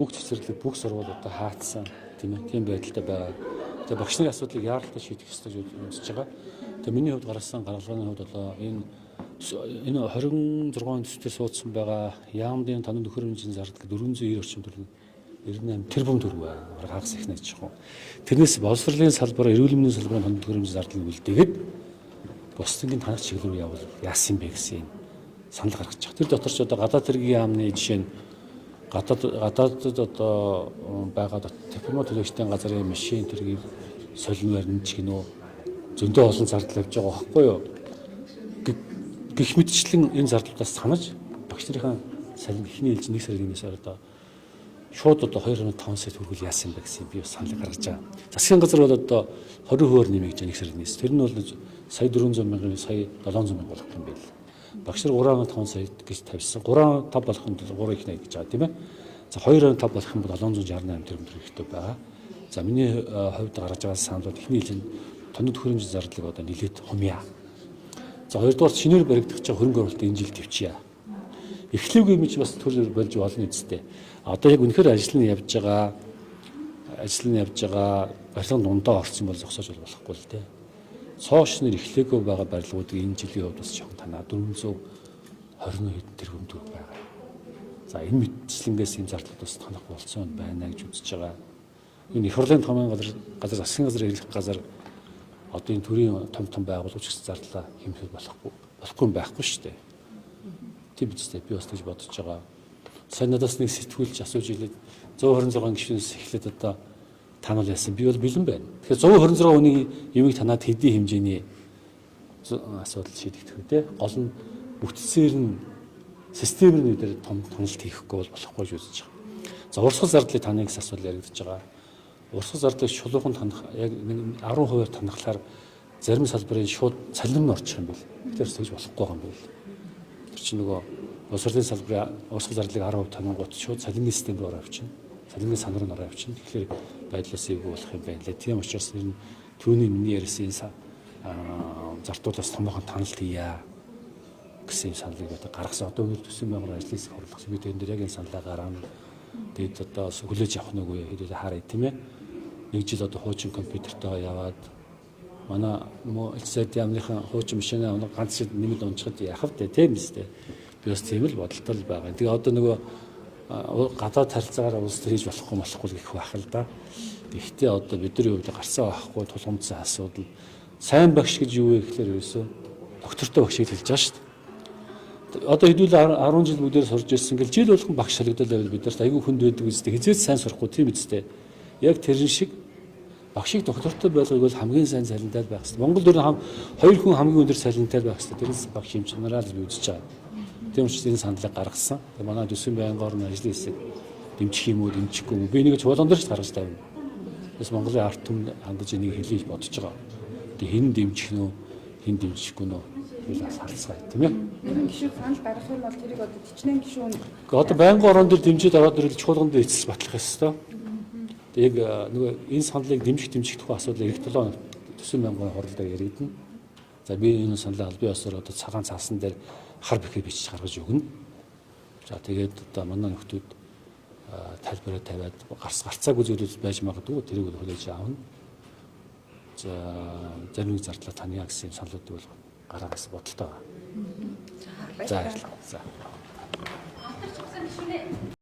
Бүх цэцэрлэг бүх сургуулиудаа хаацсан тийм байдалтай байгаа. Тэгээ багш нарын асуудлыг яаралтай шийдэх ёстой гэж үзэж байгаа. Тэгээ миний хувьд гаргасан гаргалгааны хувьд болоо энэ 26 төсвөр суудсан байгаа яамдын тоног нөхөр хэмжээний зардал 490 орчим төгрөг 98 тэрбум төгрөг байна. Хагас их нэж байгаа. Тэрнээс боловсролын салбараар эрүүл мэндийн салбарын тоног нөхөр хэмжээний зардал үлдээгээд бусдын танах чиглэл рүү явуул яасан бэ гэсэн санал гаргаж байгаа. Тэр дотор ч одоо гадаад хэргийн яамны жишээ нь гадаадд одоо байгаа дипломат төлөөлөлтийн газрын машин тэргийг солимоор нэмж гинөө зөндөө олон зардал авч байгаа байхгүй юу? Гэх мэтчлэн энэ зардлуудаас санаж багш нарын салин ихний ээлж 1 сарын 1-ээс одоо шууд одоо 2.5 сая төгрөг яасан бэ гэсэн би бас санал гаргаж байгаа. Засгийн газар бол одоо 20% нэмэгдэж 1 сарын 1-ээс. Тэр нь бол сая 400 мянган сая 700 мянга болох юм байл. Багш нар 3.5 сая гэж тавьсан. 3.5 болох нь 3 их 80 гэж байгаа тийм ээ. За 2.5 болох юм бол 768 тэрбум төгрөг хэрэгтэй байгаа. За миний хувьд гаргаж байгаа санал бол ихний ээлж тоног нөхөр хэмжээний зардлыг одоо нэлээд хумья. За хоёрдугаар шинээр баригдах чинь хөрөнгө оруулалт энэ жил төвчье. Эхлээгүй юм чи бас төр болж болно үсттэй. Одоо яг үнэхээр ажил нь явж байгаа барилгын дундаа орсон бол зогсоож болохгүй л дээ. Цоош нэр эхлээгүй байгаа барилгуудыг энэ жилийн хувьд бас жоохон танаа 420 хэдэн тэрбум төгрөг байгаа. За энэ мэтчлэнгээс энэ зардлууд бас танах болцсон байна гэж үзэж байгаа. Энэ их хурлын томын газар засгийн газар эрхлэх газар одоо энэ төрийн том байгууллагч гэсэн зарлаа хэмжих болохгүй байхгүй шүү дээ. Тийм биз дээ. Би бас тэгж бодож байгаа. Сайн надаас нэг сэтгүүлч асууж илээд 126 гишүүнээс эхлээд одоо танал яасан. Би бол бэлэн байна. Тэгэхээр 126 хүний юмыг танаад хэдийн хэмжээний асуудал шийдэгдэх үү те. Гол нь бүтцээр нь системийн үдээр тоналт хийхгүй бол болохгүй гэж үзэж байгаа. За урсгал зардлыг таныг гэсэн асуудал яригдж байгаа. Урсгал зардлыг шулуухан танах яг 10%-аар танахлаар зарим салбарын шууд цалин нь орчих юм бэл. Тэгэхээр тэгж болохгүй юм бэл. Тэр чинь нөгөө боловсролын салбарын урсгал зардлыг 10% танангууд шууд цалингийн систем рүү ороо авчина. Цалингийн сан руу ороо авчина. Тэгэхээр байдлаас эвгүй болох юм байна лээ. Тийм учраас энэ түүний миний ярьсан зардуулаас томоохон таналт хийя гэсэн саналыг одоо гаргасан. Одоо өнөр төсвийн байгууллагын ажлын хэсэг хурлах бид энэ дээр яг энэ саналаа гаргана. Тэгэд одоо хүлээж авах нүгөө хэдүүлээ харъя тийм ээ. Нэг жил одоо хуучин компьютертэй яваад манай эцэд яамныхан хуучин машинаа ганц жил нэмэлт унцахад яах вэ тийм үстэй. Би бас тийм л бодолтой л байгаа. Тэгээ одоо нөгөө гадаад харилцаагаар улс төр хийж болохгүй гэх байх л да. Гэхдээ одоо бидний хувьд гарсан байхгүй тулгамдсан асуудал сайн багш гэж юу вэ гэхээр ерөөсөө доктортой багшийг хэлж байгаа шүү дээ. Одоо хэдүүлээ 10 жил бүдээр сурж ирсэн гэл жил болгон багш харагдал байвал бидэрт айгүй хүнд байдаг үстэй хизээч сайн сурахгүй тийм үстэй. Яг тэрэн шиг багшийг доктортой байлгыг бол хамгийн сайн цалинтай байх хэрэгтэй. Монгол дөрөв хоёр хүн хамгийн өндөр цалинтай байх хэрэгтэй. Тэрнээс багш юм чанараа л үзэж байгаа. Тийм учраас энэ саналыг гаргасан. Тэгээ манай төсвийн байнгын орны ажлын хэсэг дэмжих юм уу дэмжихгүй юм. Би нэг чуулган дээр ч гаргаж тавина. Тэс Монголын ард түмэнд хандаж энийг хэлье бодож байгаа. Тэгээ хэн дэмжих нь хэн дэмжихгүй нь хэлээс харцгаая тийм ээ. Нэгэн гишүүн санал гаргах юм бол тэрийг одоо төчнэн гишүүн одоо байнгын орон дээр дэмжиж ороод ирэл чуулган дээр эцэс батлах ёстой. Яг нөгөө энэ саналыг дэмжих тухай асуудал эх 7 төсвийн байнгын хурлаар яригдана. За би энэ саналаа албан ёсоор одоо цагаан цаасан дээр хар бэхээ бичиж гаргаж өгнө. За тэгээд одоо манай нөхдүүд тайлбараа тавиад гарцаагүй зүйлүүд байж магадгүй тэрийг хүлээж аавна. За зарим зардлаа таны гэсэн саналуудыг бол гаргаас бодолтой байна. За баярлалаа. За